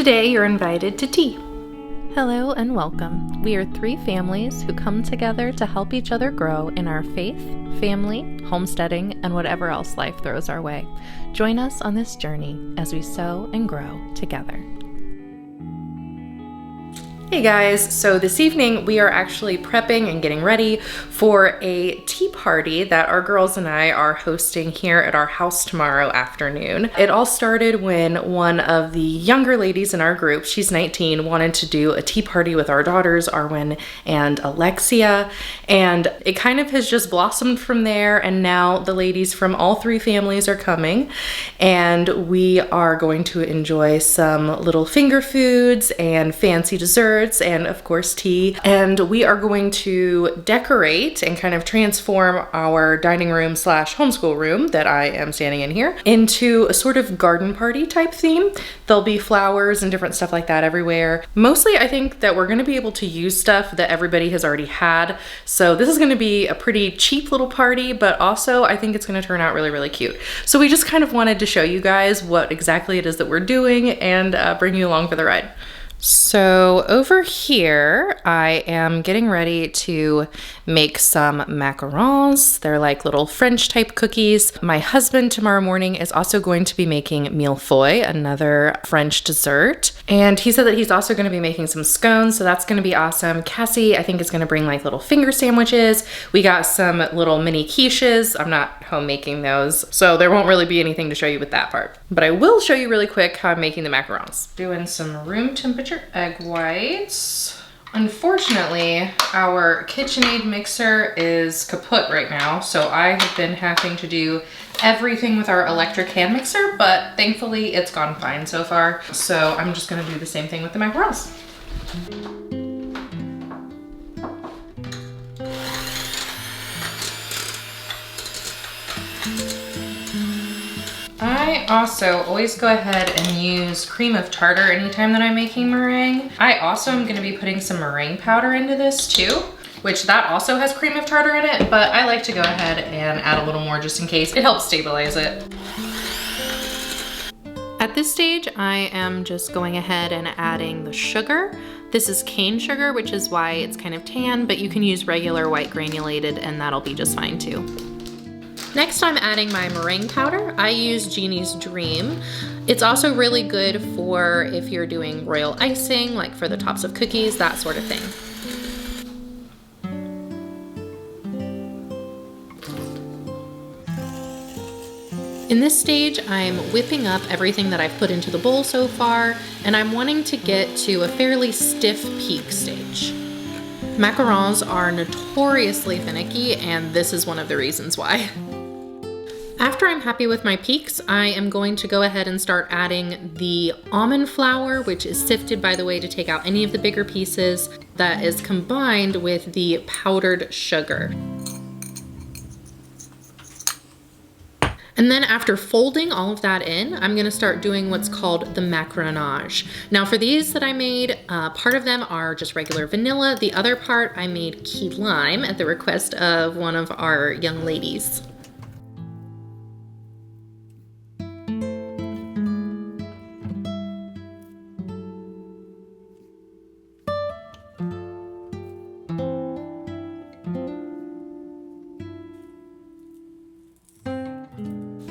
Today you're invited to tea. Hello and welcome. We are three families who come together to help each other grow in our faith, family, homesteading, and whatever else life throws our way. Join us on this journey as we sow and grow together. Hey guys, so this evening we are actually prepping and getting ready for a tea party that our girls and I are hosting here at our house tomorrow afternoon. It all started when one of the younger ladies in our group, she's 19, wanted to do a tea party with our daughters, Arwen and Alexia, and it kind of has just blossomed from there, and now the ladies from all three families are coming, and we are going to enjoy some little finger foods and fancy desserts and of course tea, and we are going to decorate and kind of transform our dining room slash homeschool room that I am standing in here into a sort of garden party type theme. There'll be flowers and different stuff like that everywhere. Mostly I think that we're going to be able to use stuff that everybody has already had, so this is going to be a pretty cheap little party, but also I think it's going to turn out really, really cute. So we just kind of wanted to show you guys what exactly it is that we're doing and bring you along for the ride. So over here, I am getting ready to make some macarons. They're like little French type cookies. My husband tomorrow morning is also going to be making millefeuille, another French dessert. And he said that he's also going to be making some scones, so that's going to be awesome. Cassie, I think, is going to bring like little finger sandwiches. We got some little mini quiches. I'm not home making those, so there won't really be anything to show you with that part. But I will show you really quick how I'm making the macarons. Doing some room temperature egg whites. Unfortunately, our KitchenAid mixer is kaput right now, so I have been having to do everything with our electric hand mixer, but thankfully it's gone fine so far. So I'm just gonna do the same thing with the macarons. I also always go ahead and use cream of tartar anytime that I'm making meringue. I also am going to be putting some meringue powder into this too, which that also has cream of tartar in it, but I like to go ahead and add a little more just in case. It helps stabilize it. At this stage, I am just going ahead and adding the sugar. This is cane sugar, which is why it's kind of tan, but you can use regular white granulated and that'll be just fine too. Next, I'm adding my meringue powder. I use Jeannie's Dream. It's also really good for if you're doing royal icing, like for the tops of cookies, that sort of thing. In this stage, I'm whipping up everything that I've put into the bowl so far, and I'm wanting to get to a fairly stiff peak stage. Macarons are notoriously finicky, and this is one of the reasons why. After I'm happy with my peaks, I am going to go ahead and start adding the almond flour, which is sifted, by the way, to take out any of the bigger pieces, that is combined with the powdered sugar. And then after folding all of that in, I'm gonna start doing what's called the macaronage. Now for these that I made, part of them are just regular vanilla. The other part I made key lime at the request of one of our young ladies.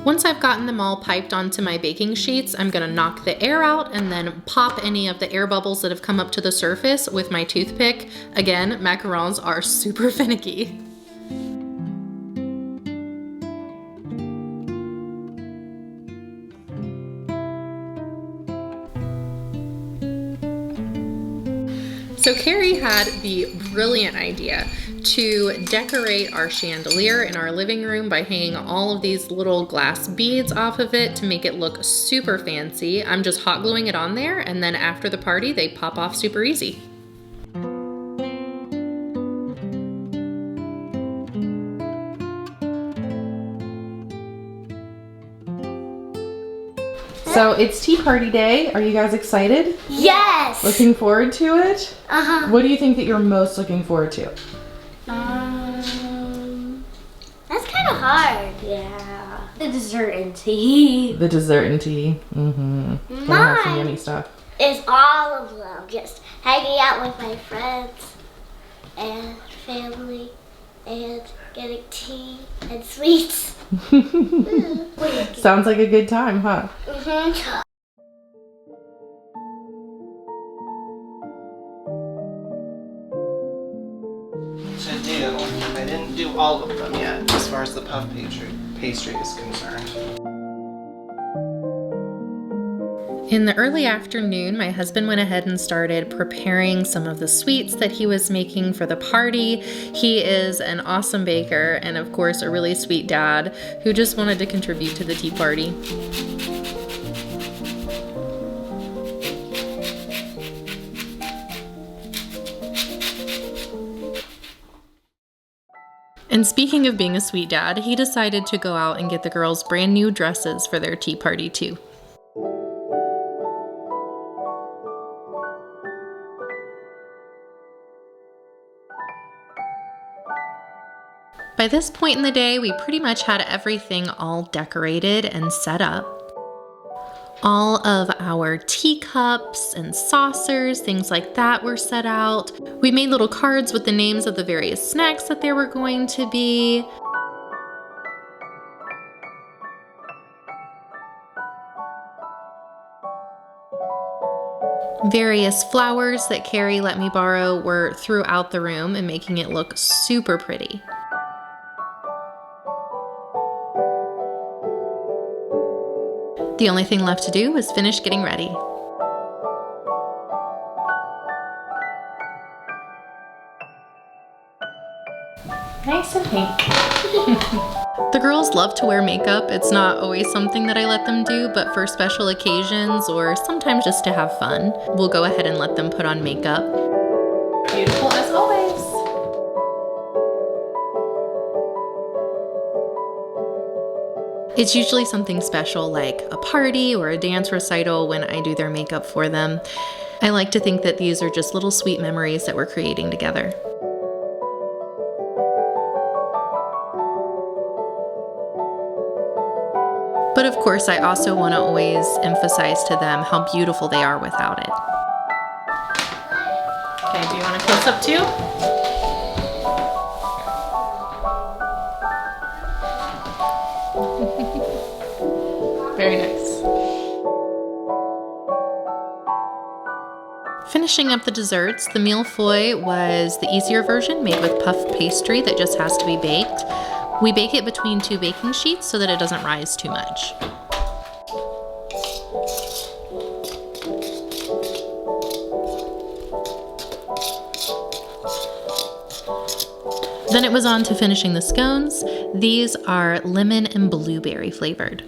Once I've gotten them all piped onto my baking sheets, I'm gonna knock the air out and then pop any of the air bubbles that have come up to the surface with my toothpick. Again, macarons are super finicky. So Carrie had the brilliant idea to decorate our chandelier in our living room by hanging all of these little glass beads off of it to make it look super fancy. I'm just hot gluing it on there, and then after the party, they pop off super easy. So it's tea party day. Are you guys excited? Yes! Looking forward to it? Uh-huh. What do you think that you're most looking forward to? That's kind of hard. Yeah. The dessert and tea. The dessert and tea. Mm-hmm. Gonna have some yummy stuff. It's all of them. Just hanging out with my friends and family and getting tea and sweets. Sounds like a good time, huh? Mm-hmm. To do. I didn't do all of them yet, as far as the puff pastry is concerned. In the early afternoon, my husband went ahead and started preparing some of the sweets that he was making for the party. He is an awesome baker and, of course, a really sweet dad who just wanted to contribute to the tea party. And speaking of being a sweet dad, he decided to go out and get the girls brand new dresses for their tea party too. By this point in the day, we pretty much had everything all decorated and set up. All of our teacups and saucers, things like that were set out. We made little cards with the names of the various snacks that there were going to be. Various flowers that Carrie let me borrow were throughout the room and making it look super pretty. The only thing left to do was finish getting ready. Nice and pink. The girls love to wear makeup. It's not always something that I let them do, but for special occasions or sometimes just to have fun, we'll go ahead and let them put on makeup. Beautiful as always. It's usually something special like a party or a dance recital when I do their makeup for them. I like to think that these are just little sweet memories that we're creating together. But of course, I also want to always emphasize to them how beautiful they are without it. Okay, do you want a close up too? Very nice. Finishing up the desserts, the mille-feuille was the easier version made with puff pastry that just has to be baked. We bake it between 2 baking sheets so that it doesn't rise too much. Then it was on to finishing the scones. These are lemon and blueberry flavored.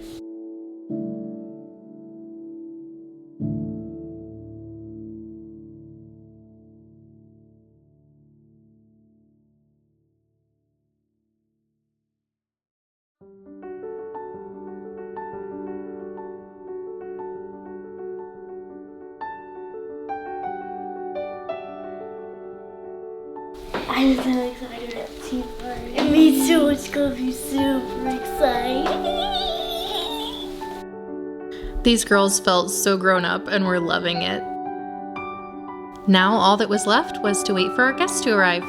I'm so excited at the tea party. It means so much. It's gonna be super exciting. These girls felt so grown up and were loving it. Now all that was left was to wait for our guests to arrive.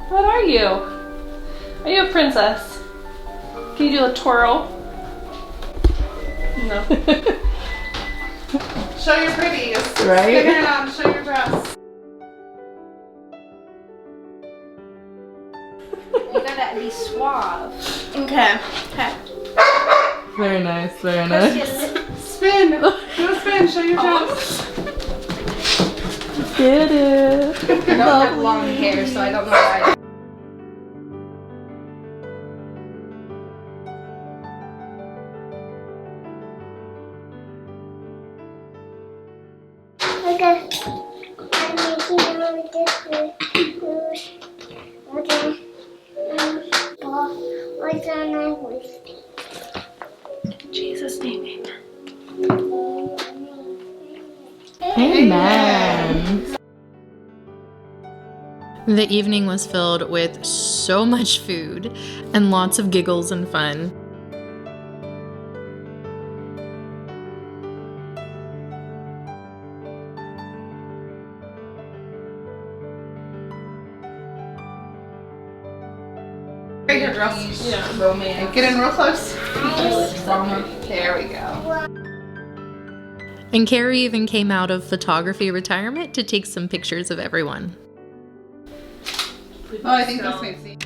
What are you? Are you a princess? Can you do a twirl? No. Show your pretties. Right? Spin around, show your dress. You gotta be suave. Okay. Okay. Very nice, very nice. Spin. Do a spin, show your dress. Get it. I don't have long hair, so I don't know why. Okay. I'm making all of this okay. What's on my list? Cheese. Amen. The evening was filled with so much food and lots of giggles and fun. Right here, girls. Yeah. Romance. Get in real close. There we go. And Carrie even came out of photography retirement to take some pictures of everyone. Oh, I think this makes sense.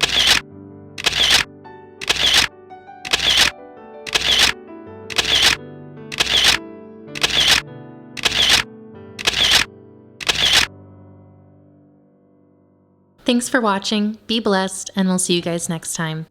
Thanks for watching, be blessed, and we'll see you guys next time.